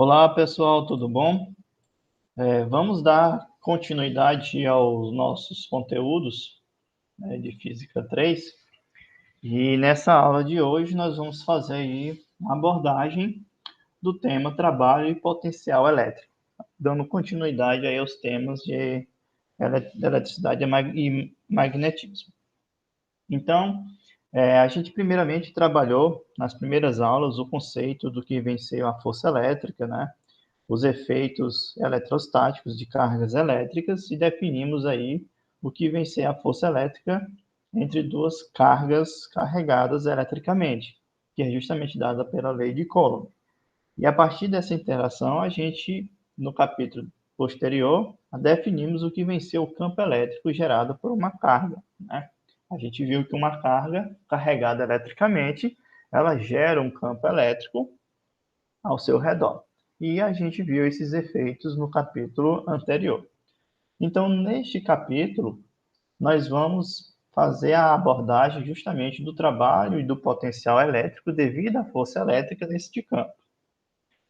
Olá, pessoal, tudo bom? Vamos dar continuidade aos nossos conteúdos, de Física 3. E nessa aula de hoje nós vamos fazer aí uma abordagem do tema trabalho e potencial elétrico, dando continuidade aí aos temas de eletricidade e magnetismo. Então, a gente primeiramente trabalhou nas primeiras aulas o conceito do que vem ser a força elétrica, né? Os efeitos eletrostáticos de cargas elétricas e definimos aí o que vem ser a força elétrica entre duas cargas carregadas eletricamente, que é justamente dada pela lei de Coulomb. E a partir dessa interação, a gente, no capítulo posterior, definimos o que vem ser o campo elétrico gerado por uma carga, né? A gente viu que uma carga carregada eletricamente, ela gera um campo elétrico ao seu redor. E a gente viu esses efeitos no capítulo anterior. Então, neste capítulo, nós vamos fazer a abordagem justamente do trabalho e do potencial elétrico devido à força elétrica neste campo.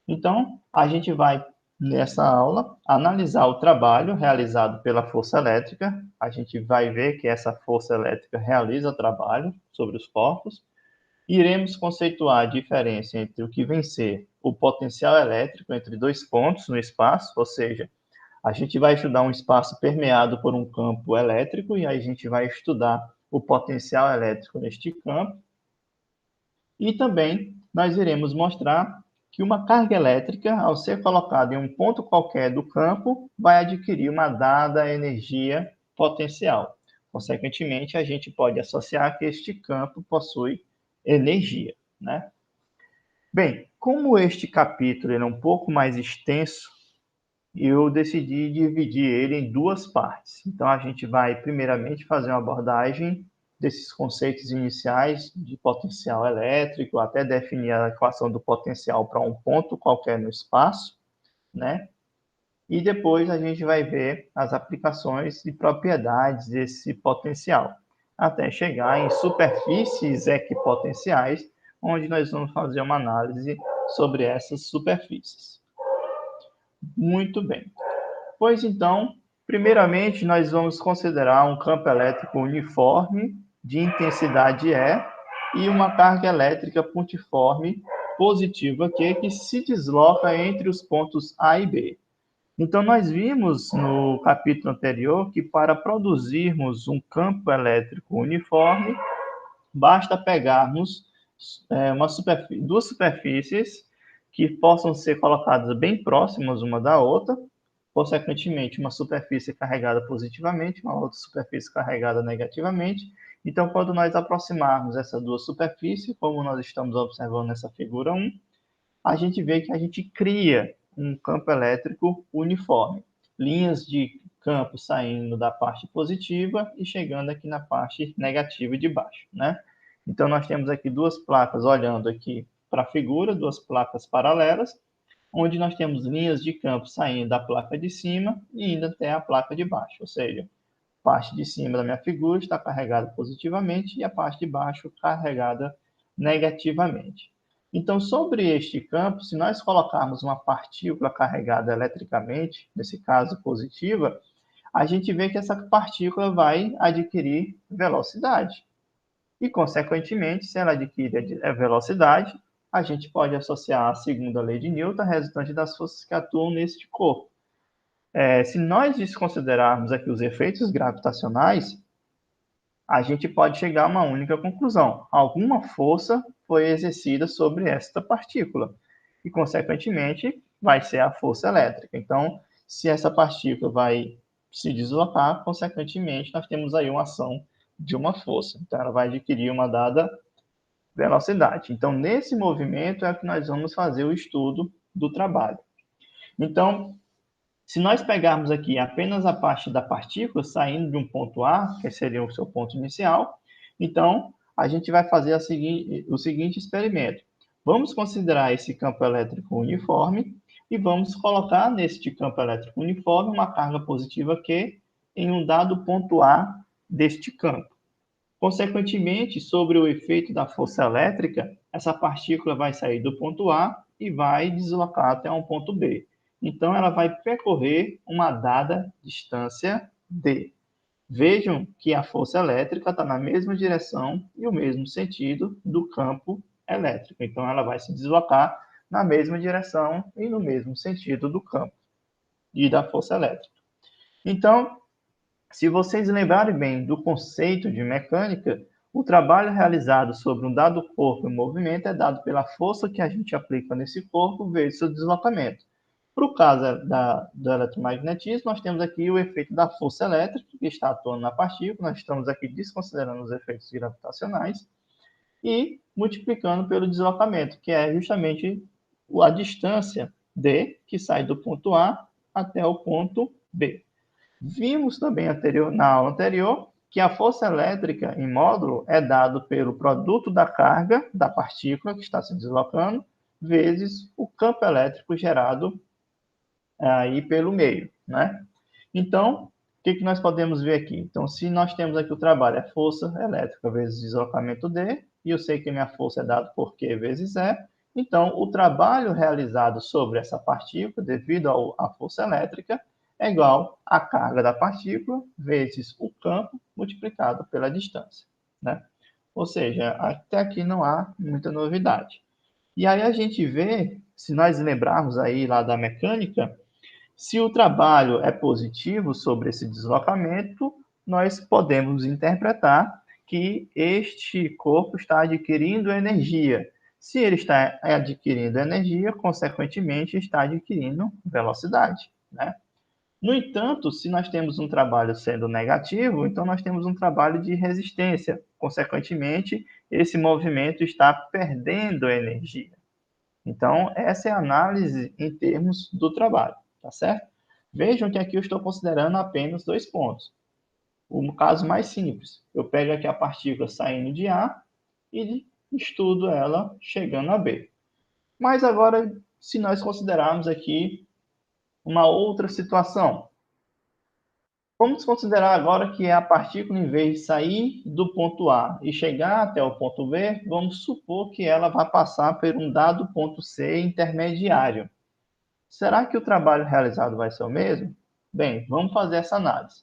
Então, a gente vai, nessa aula, analisar o trabalho realizado pela força elétrica. A gente vai ver que essa força elétrica realiza trabalho sobre os corpos. Iremos conceituar a diferença entre o que vem ser o potencial elétrico entre dois pontos no espaço, ou seja, a gente vai estudar um espaço permeado por um campo elétrico e aí a gente vai estudar o potencial elétrico neste campo. E também nós iremos mostrar que uma carga elétrica, ao ser colocada em um ponto qualquer do campo, vai adquirir uma dada energia potencial. Consequentemente, a gente pode associar que este campo possui energia, né? Bem, como este capítulo é um pouco mais extenso, eu decidi dividir ele em duas partes. Então, a gente vai, primeiramente, fazer uma abordagem desses conceitos iniciais de potencial elétrico, até definir a equação do potencial para um ponto qualquer no espaço, né? E depois a gente vai ver as aplicações e propriedades desse potencial, até chegar em superfícies equipotenciais, onde nós vamos fazer uma análise sobre essas superfícies. Muito bem. Pois então, primeiramente, nós vamos considerar um campo elétrico uniforme de intensidade E e uma carga elétrica pontiforme positiva Q que se desloca entre os pontos A e B. Então, nós vimos no capítulo anterior que para produzirmos um campo elétrico uniforme, basta pegarmos duas superfícies que possam ser colocadas bem próximas uma da outra, consequentemente, uma superfície carregada positivamente, uma outra superfície carregada negativamente. Então, quando nós aproximarmos essas duas superfícies, como nós estamos observando nessa figura 1, a gente vê que a gente cria um campo elétrico uniforme. Linhas de campo saindo da parte positiva e chegando aqui na parte negativa de baixo, né? Então, nós temos aqui duas placas olhando aqui para a figura, duas placas paralelas, onde nós temos linhas de campo saindo da placa de cima e indo até a placa de baixo, ou seja, a parte de cima da minha figura está carregada positivamente e a parte de baixo carregada negativamente. Então, sobre este campo, se nós colocarmos uma partícula carregada eletricamente, nesse caso positiva, a gente vê que essa partícula vai adquirir velocidade. E, consequentemente, se ela adquire a velocidade, a gente pode associar a segunda lei de Newton, resultante das forças que atuam neste corpo. Se nós desconsiderarmos aqui os efeitos gravitacionais, a gente pode chegar a uma única conclusão. Alguma força foi exercida sobre esta partícula e, consequentemente, vai ser a força elétrica. Então, se essa partícula vai se deslocar, consequentemente, nós temos aí uma ação de uma força. Então, ela vai adquirir uma dada velocidade. Então, nesse movimento é que nós vamos fazer o estudo do trabalho. Então, se nós pegarmos aqui apenas a parte da partícula saindo de um ponto A, que seria o seu ponto inicial, então a gente vai fazer o seguinte experimento. Vamos considerar esse campo elétrico uniforme e vamos colocar neste campo elétrico uniforme uma carga positiva Q em um dado ponto A deste campo. Consequentemente, sobre o efeito da força elétrica, essa partícula vai sair do ponto A e vai deslocar até um ponto B. Então, ela vai percorrer uma dada distância D. Vejam que a força elétrica está na mesma direção e o mesmo sentido do campo elétrico. Então, ela vai se deslocar na mesma direção e no mesmo sentido do campo e da força elétrica. Então, se vocês lembrarem bem do conceito de mecânica, o trabalho realizado sobre um dado corpo em movimento é dado pela força que a gente aplica nesse corpo vezes seu deslocamento. Para o caso do eletromagnetismo, nós temos aqui o efeito da força elétrica que está atuando na partícula, nós estamos aqui desconsiderando os efeitos gravitacionais e multiplicando pelo deslocamento, que é justamente a distância D, que sai do ponto A até o ponto B. Vimos também na aula anterior que a força elétrica em módulo é dado pelo produto da carga da partícula que está se deslocando vezes o campo elétrico gerado aí pelo meio, né? Então, o que nós podemos ver aqui? Então, se nós temos aqui o trabalho, é força elétrica vezes deslocamento D, e eu sei que minha força é dada por Q vezes E, então, o trabalho realizado sobre essa partícula, devido à força elétrica, é igual à carga da partícula vezes o campo multiplicado pela distância, né? Ou seja, até aqui não há muita novidade. E aí a gente vê, se nós lembrarmos aí lá da mecânica, se o trabalho é positivo sobre esse deslocamento, nós podemos interpretar que este corpo está adquirindo energia. Se ele está adquirindo energia, consequentemente está adquirindo velocidade, né? No entanto, se nós temos um trabalho sendo negativo, então nós temos um trabalho de resistência. Consequentemente, esse movimento está perdendo energia. Então, essa é a análise em termos do trabalho, tá certo? Vejam que aqui eu estou considerando apenas dois pontos. O caso mais simples, eu pego aqui a partícula saindo de A e estudo ela chegando a B. Mas agora, se nós considerarmos aqui uma outra situação, vamos considerar agora que a partícula, em vez de sair do ponto A e chegar até o ponto B, vamos supor que ela vai passar por um dado ponto C intermediário. Será que o trabalho realizado vai ser o mesmo? Bem, vamos fazer essa análise.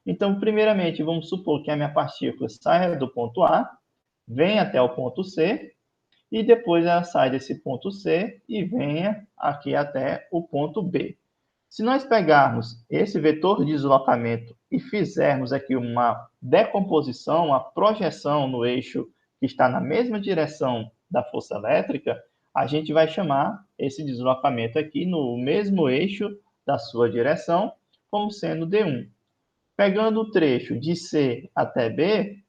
Então, primeiramente, vamos supor que a minha partícula saia do ponto A, venha até o ponto C, e depois ela sai desse ponto C e venha aqui até o ponto B. Se nós pegarmos esse vetor de deslocamento e fizermos aqui uma decomposição, uma projeção no eixo que está na mesma direção da força elétrica, a gente vai chamar esse deslocamento aqui no mesmo eixo da sua direção como sendo D1. Pegando o trecho de C até B,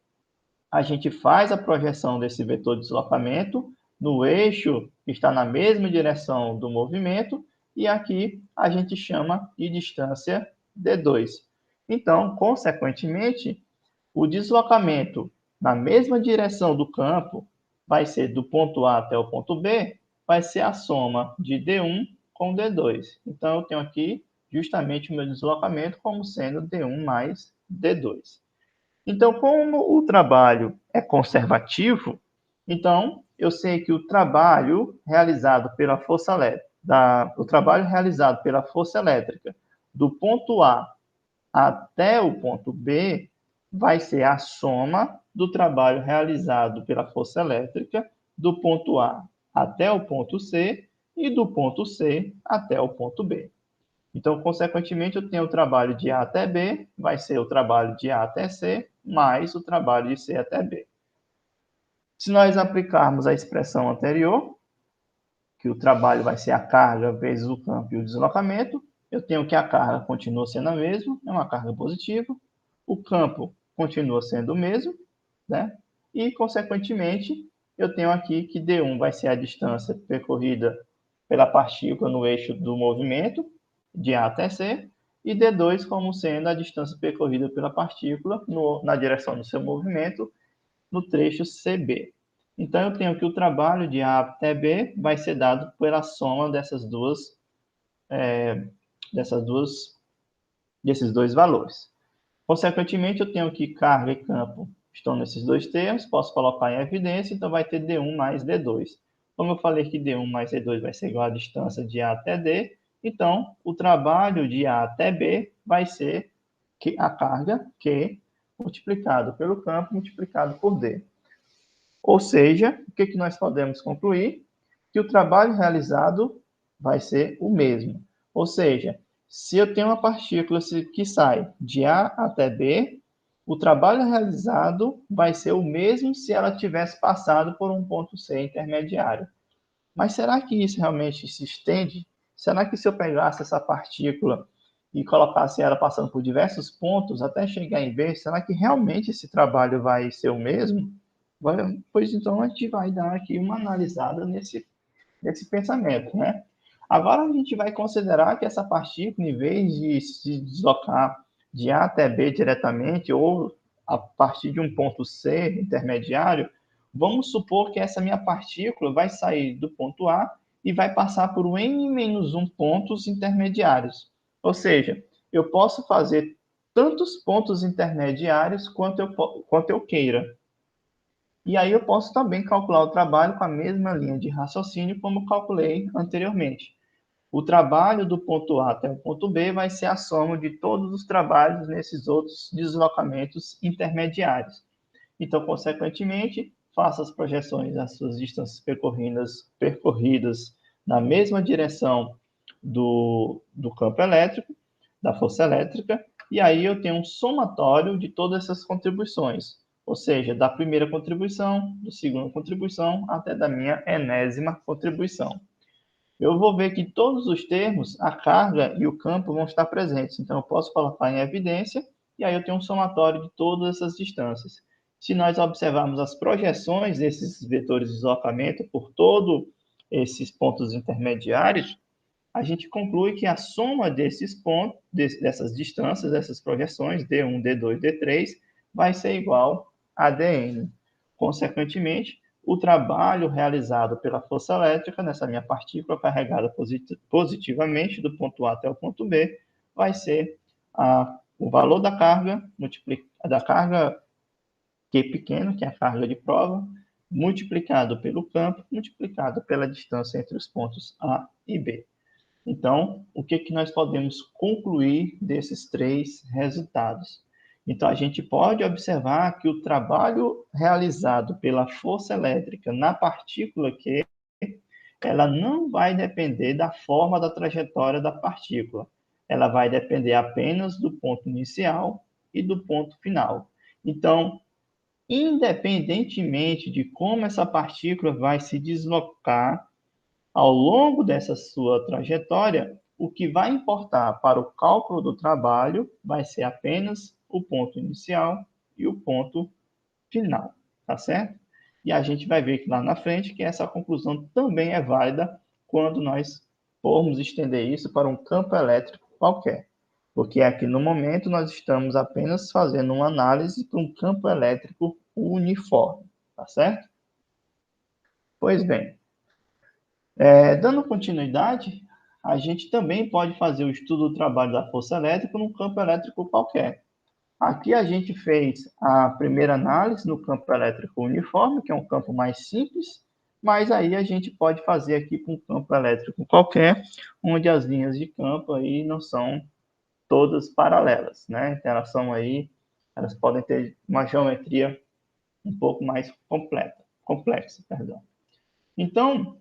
a gente faz a projeção desse vetor de deslocamento no eixo que está na mesma direção do movimento e aqui a gente chama de distância D2. Então, consequentemente, o deslocamento na mesma direção do campo vai ser do ponto A até o ponto B, vai ser a soma de D1 com D2. Então, eu tenho aqui justamente o meu deslocamento como sendo D1 mais D2. Então, como o trabalho é conservativo, então eu sei que o trabalho realizado pela força elétrica, o trabalho realizado pela força elétrica do ponto A até o ponto B vai ser a soma do trabalho realizado pela força elétrica do ponto A até o ponto C e do ponto C até o ponto B. Então, consequentemente, eu tenho o trabalho de A até B, vai ser o trabalho de A até C, mais o trabalho de C até B. Se nós aplicarmos a expressão anterior, que o trabalho vai ser a carga vezes o campo e o deslocamento, eu tenho que a carga continua sendo a mesma, é uma carga positiva, o campo continua sendo o mesmo, né? E, consequentemente, eu tenho aqui que D1 vai ser a distância percorrida pela partícula no eixo do movimento, de A até C, e D2 como sendo a distância percorrida pela partícula na direção do seu movimento, no trecho CB. Então, eu tenho que o trabalho de A até B vai ser dado pela soma desses dois valores. Consequentemente, eu tenho que carga e campo estão nesses dois termos, posso colocar em evidência, então vai ter D1 mais D2. Como eu falei que D1 mais D2 vai ser igual à distância de A até D, então o trabalho de A até B vai ser a carga Q multiplicado pelo campo multiplicado por D. Ou seja, o que nós podemos concluir? Que o trabalho realizado vai ser o mesmo. Ou seja, se eu tenho uma partícula que sai de A até B, o trabalho realizado vai ser o mesmo se ela tivesse passado por um ponto C intermediário. Mas será que isso realmente se estende? Será que se eu pegasse essa partícula e colocasse ela passando por diversos pontos até chegar em B, será que realmente esse trabalho vai ser o mesmo? Pois então a gente vai dar aqui uma analisada nesse pensamento, né? Agora a gente vai considerar que essa partícula, em vez de se deslocar de A até B diretamente ou a partir de um ponto C intermediário, vamos supor que essa minha partícula vai sair do ponto A e vai passar por n-1 pontos intermediários. Ou seja, eu posso fazer tantos pontos intermediários quanto eu queira. E aí eu posso também calcular o trabalho com a mesma linha de raciocínio como calculei anteriormente. O trabalho do ponto A até o ponto B vai ser a soma de todos os trabalhos nesses outros deslocamentos intermediários. Então, consequentemente, faça as projeções das suas distâncias percorridas na mesma direção do campo elétrico, da força elétrica, e aí eu tenho um somatório de todas essas contribuições, ou seja, da primeira contribuição, da segunda contribuição, até da minha enésima contribuição. Eu vou ver que todos os termos, a carga e o campo vão estar presentes. Então, eu posso colocar em evidência, e aí eu tenho um somatório de todas essas distâncias. Se nós observarmos as projeções desses vetores de deslocamento por todos esses pontos intermediários, a gente conclui que a soma desses pontos, dessas distâncias, dessas projeções, D1, D2, D3, vai ser igual a dN. Consequentemente, o trabalho realizado pela força elétrica nessa minha partícula carregada positivamente do ponto A até o ponto B vai ser o valor da carga, da carga Q pequeno, que é a carga de prova, multiplicado pelo campo, multiplicado pela distância entre os pontos A e B. Então, o que nós podemos concluir desses três resultados? Então, a gente pode observar que o trabalho realizado pela força elétrica na partícula Q, ela não vai depender da forma da trajetória da partícula. Ela vai depender apenas do ponto inicial e do ponto final. Então, independentemente de como essa partícula vai se deslocar ao longo dessa sua trajetória, o que vai importar para o cálculo do trabalho vai ser apenas o ponto inicial e o ponto final, tá certo? E a gente vai ver que lá na frente que essa conclusão também é válida quando nós formos estender isso para um campo elétrico qualquer. Porque aqui no momento nós estamos apenas fazendo uma análise para um campo elétrico uniforme, tá certo? Pois bem, dando continuidade, a gente também pode fazer o estudo do trabalho da força elétrica num campo elétrico qualquer. Aqui a gente fez a primeira análise no campo elétrico uniforme, que é um campo mais simples, mas aí a gente pode fazer aqui para um campo elétrico qualquer, onde as linhas de campo aí não são todas paralelas, né? Então, elas podem ter uma geometria um pouco mais complexa, perdão. Então,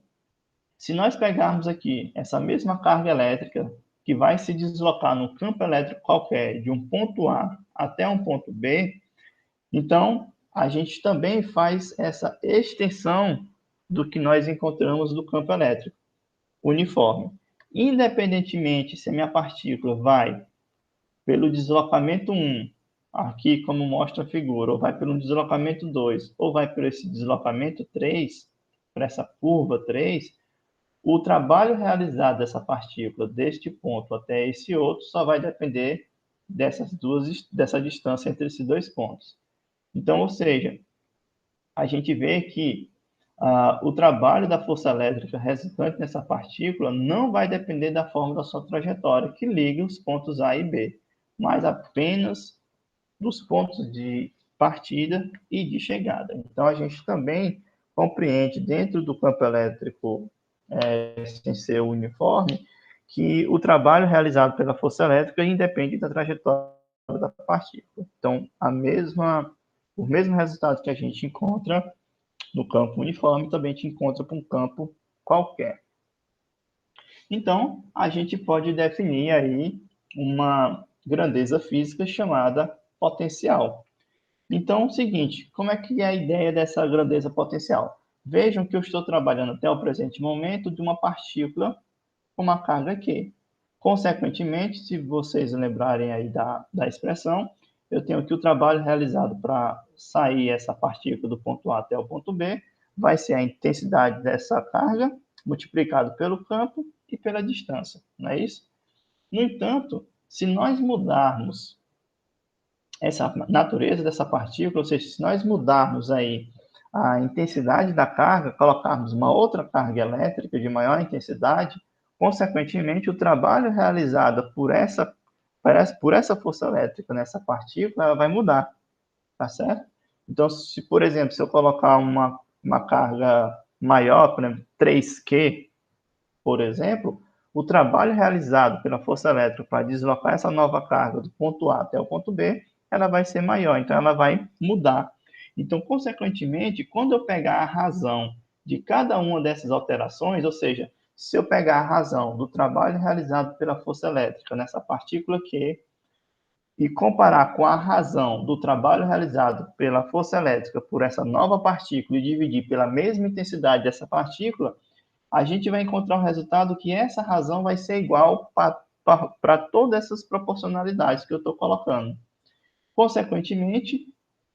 se nós pegarmos aqui essa mesma carga elétrica que vai se deslocar no campo elétrico qualquer de um ponto A até um ponto B, então a gente também faz essa extensão do que nós encontramos do campo elétrico uniforme. Independentemente se a minha partícula vai pelo deslocamento 1, aqui como mostra a figura, ou vai pelo deslocamento 2, ou vai por esse deslocamento 3, para essa curva 3, o trabalho realizado dessa partícula deste ponto até esse outro só vai depender dessa distância entre esses dois pontos. Então, ou seja, a gente vê que o trabalho da força elétrica resultante nessa partícula não vai depender da forma da sua trajetória, que liga os pontos A e B, mas apenas dos pontos de partida e de chegada. Então, a gente também compreende dentro do campo elétrico, sem ser uniforme, que o trabalho realizado pela força elétrica independe da trajetória da partícula. Então, o mesmo resultado que a gente encontra no campo uniforme, também te encontra para um campo qualquer. Então, a gente pode definir aí uma grandeza física chamada potencial. Então, é o seguinte, como é que é a ideia dessa grandeza potencial? Vejam que eu estou trabalhando até o presente momento de uma partícula com uma carga Q. Consequentemente, se vocês lembrarem aí da expressão, eu tenho que o trabalho realizado para sair essa partícula do ponto A até o ponto B vai ser a intensidade dessa carga multiplicado pelo campo e pela distância, não é isso? No entanto, se nós mudarmos essa natureza dessa partícula, ou seja, se nós mudarmos aí a intensidade da carga, colocarmos uma outra carga elétrica de maior intensidade, consequentemente, o trabalho realizado por essa força elétrica nessa partícula, ela vai mudar, tá certo? Então, se, por exemplo, se eu colocar uma carga maior, por exemplo, 3Q, por exemplo, o trabalho realizado pela força elétrica para deslocar essa nova carga do ponto A até o ponto B, ela vai ser maior, então ela vai mudar. Então, consequentemente, quando eu pegar a razão de cada uma dessas alterações, ou seja, se eu pegar a razão do trabalho realizado pela força elétrica nessa partícula Q e comparar com a razão do trabalho realizado pela força elétrica por essa nova partícula e dividir pela mesma intensidade dessa partícula, a gente vai encontrar um resultado que essa razão vai ser igual para todas essas proporcionalidades que eu estou colocando. Consequentemente,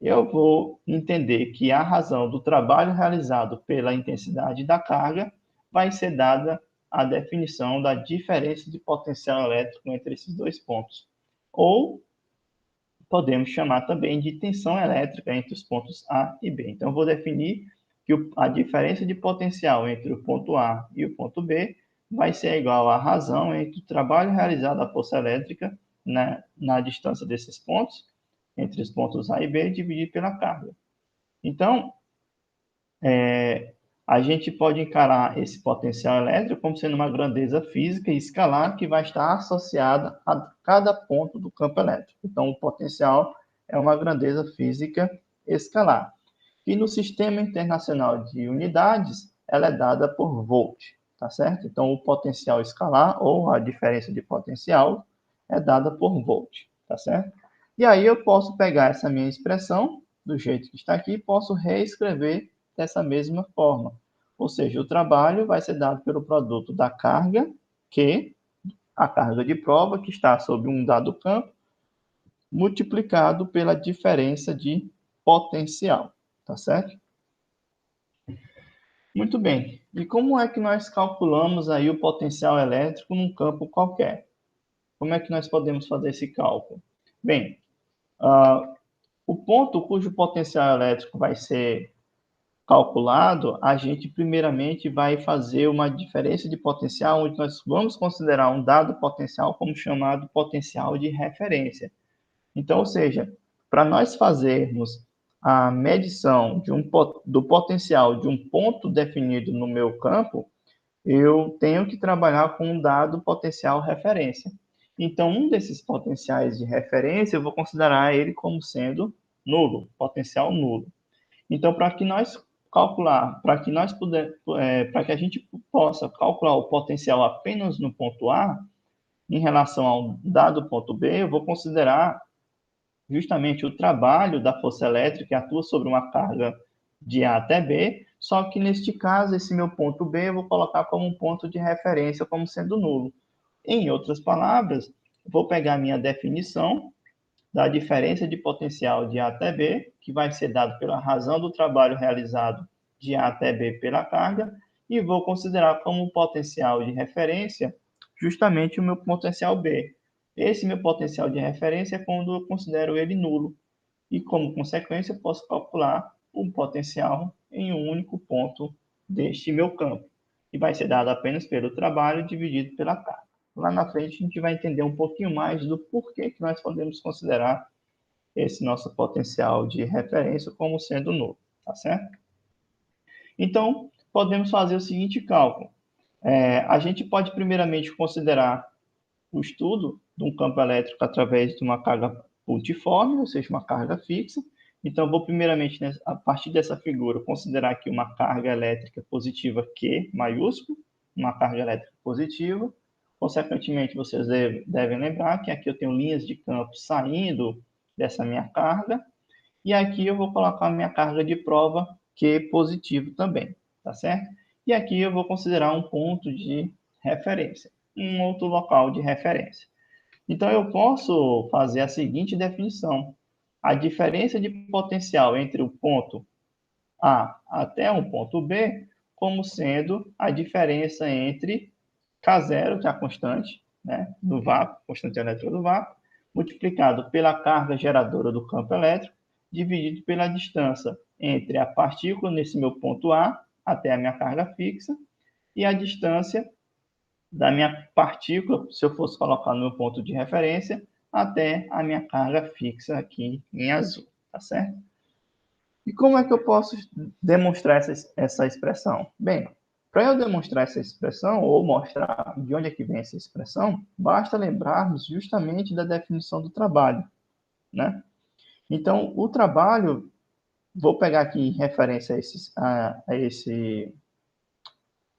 eu vou entender que a razão do trabalho realizado pela intensidade da carga vai ser dada a definição da diferença de potencial elétrico entre esses dois pontos. Ou podemos chamar também de tensão elétrica entre os pontos A e B. Então, eu vou definir que a diferença de potencial entre o ponto A e o ponto B vai ser igual à razão entre o trabalho realizado à força elétrica na distância desses pontos, entre os pontos A e B, dividido pela carga. Então, a gente pode encarar esse potencial elétrico como sendo uma grandeza física e escalar que vai estar associada a cada ponto do campo elétrico. Então, o potencial é uma grandeza física escalar. E no Sistema Internacional de Unidades, ela é dada por volt, tá certo? Então, o potencial escalar, ou a diferença de potencial, é dada por volt, tá certo? E aí eu posso pegar essa minha expressão, do jeito que está aqui, e posso reescrever dessa mesma forma. Ou seja, o trabalho vai ser dado pelo produto da carga, que a carga de prova, que está sobre um dado campo, multiplicado pela diferença de potencial, tá certo? Muito bem. E como é que nós calculamos aí o potencial elétrico num campo qualquer? Como é que nós podemos fazer esse cálculo? Bem, o ponto cujo potencial elétrico vai ser calculado, a gente primeiramente vai fazer uma diferença de potencial, onde nós vamos considerar um dado potencial como chamado potencial de referência. Então, ou seja, para nós fazermos a medição do potencial de um ponto definido no meu campo, eu tenho que trabalhar com um dado potencial referência. Então, um desses potenciais de referência, eu vou considerar ele como sendo nulo, potencial nulo. Então, para que nós calcular, para que a gente possa calcular o potencial apenas no ponto A, em relação ao dado ponto B, eu vou considerar justamente o trabalho da força elétrica que atua sobre uma carga de A até B, só que neste caso, esse meu ponto B eu vou colocar como um ponto de referência, como sendo nulo. Em outras palavras, vou pegar minha definição da diferença de potencial de A até B, que vai ser dado pela razão do trabalho realizado de A até B pela carga, e vou considerar como potencial de referência justamente o meu potencial B. Esse meu potencial de referência é quando eu considero ele nulo, e como consequência, eu posso calcular o potencial em um único ponto deste meu campo, que vai ser dado apenas pelo trabalho dividido pela carga. Lá na frente, a gente vai entender um pouquinho mais do porquê que nós podemos considerar esse nosso potencial de referência como sendo nulo, tá certo? Então, podemos fazer o seguinte cálculo. A gente pode primeiramente considerar o estudo de um campo elétrico através de uma carga multiforme, ou seja, uma carga fixa. Então, vou primeiramente, a partir dessa figura, considerar aqui uma carga elétrica positiva Q maiúsculo, uma carga elétrica positiva. Consequentemente, vocês devem lembrar que aqui eu tenho linhas de campo saindo dessa minha carga, e aqui eu vou colocar a minha carga de prova Q positivo também, tá certo? E aqui eu vou considerar um ponto de referência, um outro local de referência. Então, eu posso fazer a seguinte definição. A diferença de potencial entre o ponto A até um ponto B, como sendo a diferença entre K0, que é a constante, né, do vácuo, constante elétrica do vácuo, multiplicado pela carga geradora do campo elétrico, dividido pela distância entre a partícula nesse meu ponto A até a minha carga fixa e a distância da minha partícula, se eu fosse colocar no meu ponto de referência, até a minha carga fixa aqui em azul, tá certo? E como é que eu posso demonstrar essa expressão? Bem, para eu demonstrar essa expressão, ou mostrar de onde é que vem essa expressão, basta lembrarmos justamente da definição do trabalho, né? Então, o trabalho, vou pegar aqui em referência a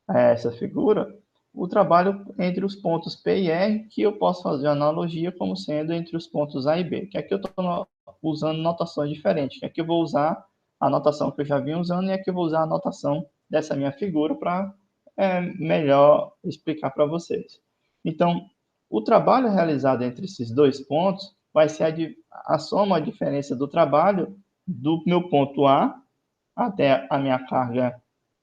essa figura, o trabalho entre os pontos P e R, que eu posso fazer analogia como sendo entre os pontos A e B, que aqui eu estou usando notações diferentes, que aqui eu vou usar a notação que eu já vinha usando e aqui eu vou usar a notação dessa minha figura para melhor explicar para vocês. Então, o trabalho realizado entre esses dois pontos vai ser a soma, a diferença do trabalho do meu ponto A até a minha carga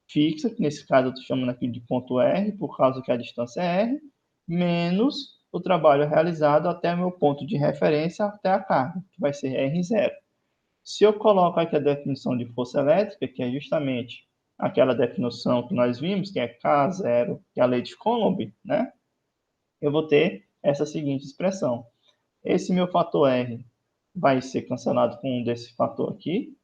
fixa, que nesse caso eu estou chamando aqui de ponto R, por causa que a distância é R, menos o trabalho realizado até o meu ponto de referência, até a carga, que vai ser R0. Se eu coloco aqui a definição de força elétrica, que é justamente aquela definição que nós vimos, que é K0, que é a lei de Coulomb, né? Eu vou ter essa seguinte expressão. Esse meu fator R vai ser cancelado com um desse fator aqui,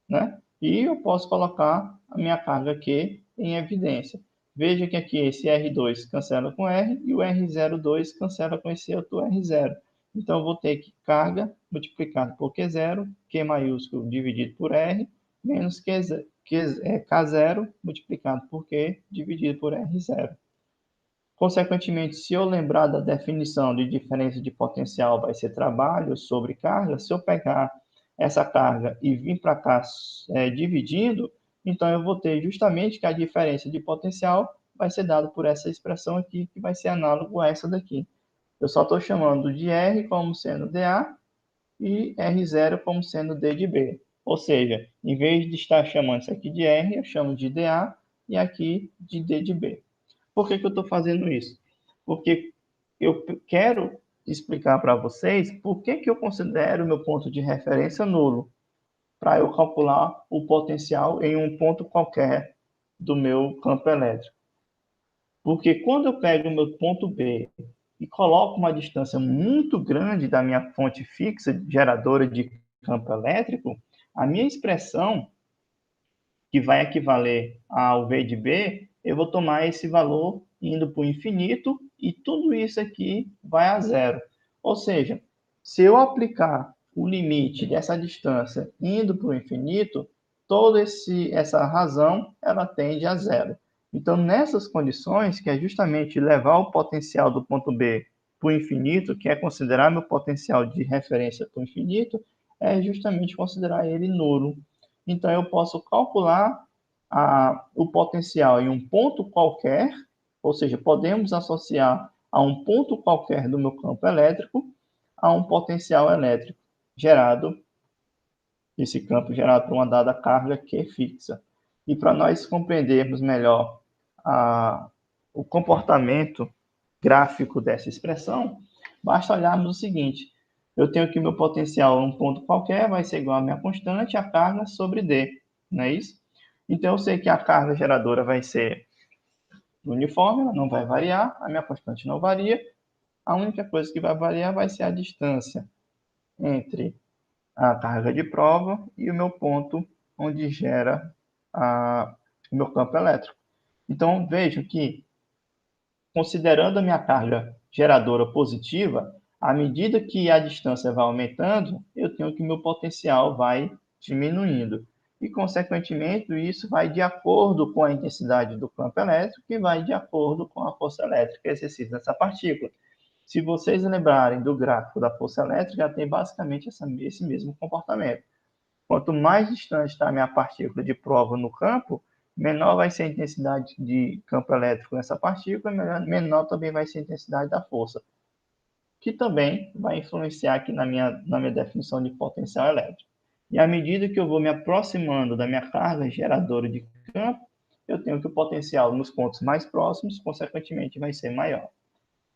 né? E eu posso colocar a minha carga aqui em evidência. Veja que aqui esse R2 cancela com R e o R02 cancela com esse outro R0. Então, eu vou ter que carga multiplicado por Q0, Q maiúsculo dividido por R, menos K0 multiplicado por Q dividido por R0. Consequentemente, se eu lembrar da definição de diferença de potencial vai ser trabalho sobre carga, se eu pegar essa carga e vir para cá dividindo, então eu vou ter justamente que a diferença de potencial vai ser dada por essa expressão aqui, que vai ser análogo a essa daqui. Eu só estou chamando de R como sendo dA e R0 como sendo D de B. Ou seja, em vez de estar chamando isso aqui de R, eu chamo de dA e aqui de D de B. Por que eu estou fazendo isso? Porque eu quero explicar para vocês por que eu considero meu ponto de referência nulo, para eu calcular o potencial em um ponto qualquer do meu campo elétrico. Porque quando eu pego o meu ponto B e coloco uma distância muito grande da minha fonte fixa geradora de campo elétrico, a minha expressão, que vai equivaler ao V de B, eu vou tomar esse valor indo para o infinito e tudo isso aqui vai a zero. Ou seja, se eu aplicar o limite dessa distância indo para o infinito, toda essa razão ela tende a zero. Então, nessas condições, que é justamente levar o potencial do ponto B para o infinito, que é considerar meu potencial de referência para o infinito, é justamente considerar ele nulo. Então, eu posso calcular o potencial em um ponto qualquer, ou seja, podemos associar a um ponto qualquer do meu campo elétrico a um potencial elétrico gerado, esse campo gerado por uma dada carga que é fixa. E para nós compreendermos melhor o comportamento gráfico dessa expressão, basta olharmos o seguinte: eu tenho que meu potencial em um ponto qualquer vai ser igual a minha constante, a carga sobre D, não é isso? Então, eu sei que a carga geradora vai ser uniforme, ela não vai variar, a minha constante não varia, a única coisa que vai variar vai ser a distância entre a carga de prova e o meu ponto onde gera o meu campo elétrico. Então, vejo que, considerando a minha carga geradora positiva, à medida que a distância vai aumentando, eu tenho que meu potencial vai diminuindo. E, consequentemente, isso vai de acordo com a intensidade do campo elétrico e vai de acordo com a força elétrica exercida nessa partícula. Se vocês lembrarem do gráfico da força elétrica, tem basicamente esse mesmo comportamento. Quanto mais distante está a minha partícula de prova no campo, menor vai ser a intensidade de campo elétrico nessa partícula, menor também vai ser a intensidade da força, que também vai influenciar aqui na minha definição de potencial elétrico. E à medida que eu vou me aproximando da minha carga geradora de campo, eu tenho que o potencial nos pontos mais próximos, consequentemente, vai ser maior.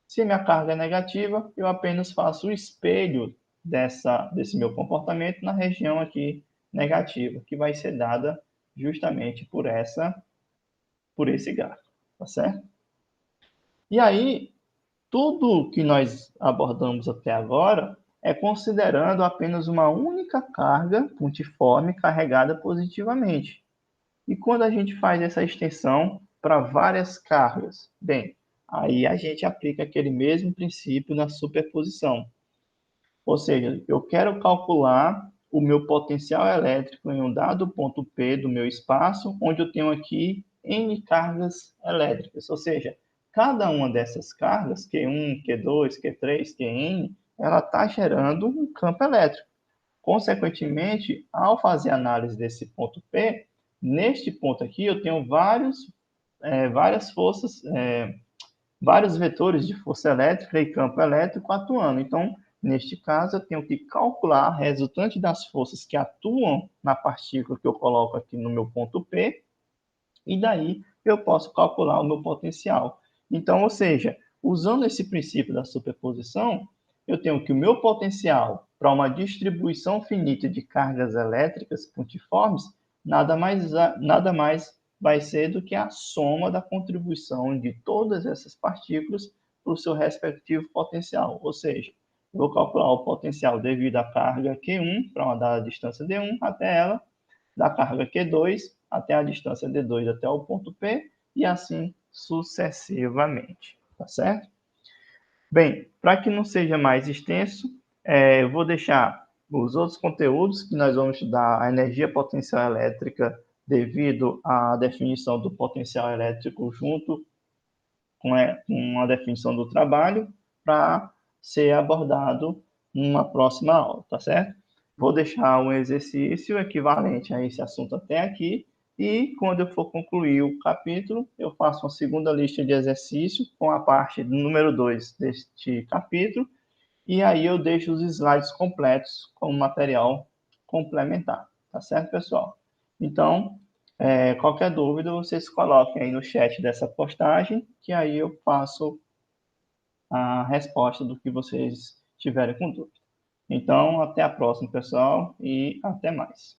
Se minha carga é negativa, eu apenas faço o espelho desse meu comportamento na região aqui negativa, que vai ser dada justamente por esse gráfico, tá certo? E aí, tudo que nós abordamos até agora é considerando apenas uma única carga pontiforme carregada positivamente. E quando a gente faz essa extensão para várias cargas, bem, aí a gente aplica aquele mesmo princípio na superposição. Ou seja, eu quero calcular o meu potencial elétrico em um dado ponto P do meu espaço, onde eu tenho aqui N cargas elétricas. Ou seja, cada uma dessas cargas, Q1, Q2, Q3, Qn, ela está gerando um campo elétrico. Consequentemente, ao fazer análise desse ponto P, neste ponto aqui eu tenho várias forças, vários vetores de força elétrica e campo elétrico atuando. Então, neste caso, eu tenho que calcular a resultante das forças que atuam na partícula que eu coloco aqui no meu ponto P, e daí eu posso calcular o meu potencial. Então, ou seja, usando esse princípio da superposição, eu tenho que o meu potencial para uma distribuição finita de cargas elétricas pontiformes nada mais vai ser do que a soma da contribuição de todas essas partículas para o seu respectivo potencial. Ou seja, eu vou calcular o potencial devido à carga Q1 para uma dada distância D1 até ela, da carga Q2 até a distância D2 até o ponto P, e assim sucessivamente, tá certo? Bem, para que não seja mais extenso, eu vou deixar os outros conteúdos que nós vamos estudar a energia potencial elétrica devido à definição do potencial elétrico junto com a definição do trabalho para ser abordado numa próxima aula, tá certo? Vou deixar um exercício equivalente a esse assunto até aqui e quando eu for concluir o capítulo, eu faço uma segunda lista de exercícios com a parte número 2 deste capítulo e aí eu deixo os slides completos como material complementar, tá certo, pessoal? Então, qualquer dúvida, vocês coloquem aí no chat dessa postagem, que aí eu passo a resposta do que vocês tiverem com dúvida. Então, até a próxima, pessoal, e até mais.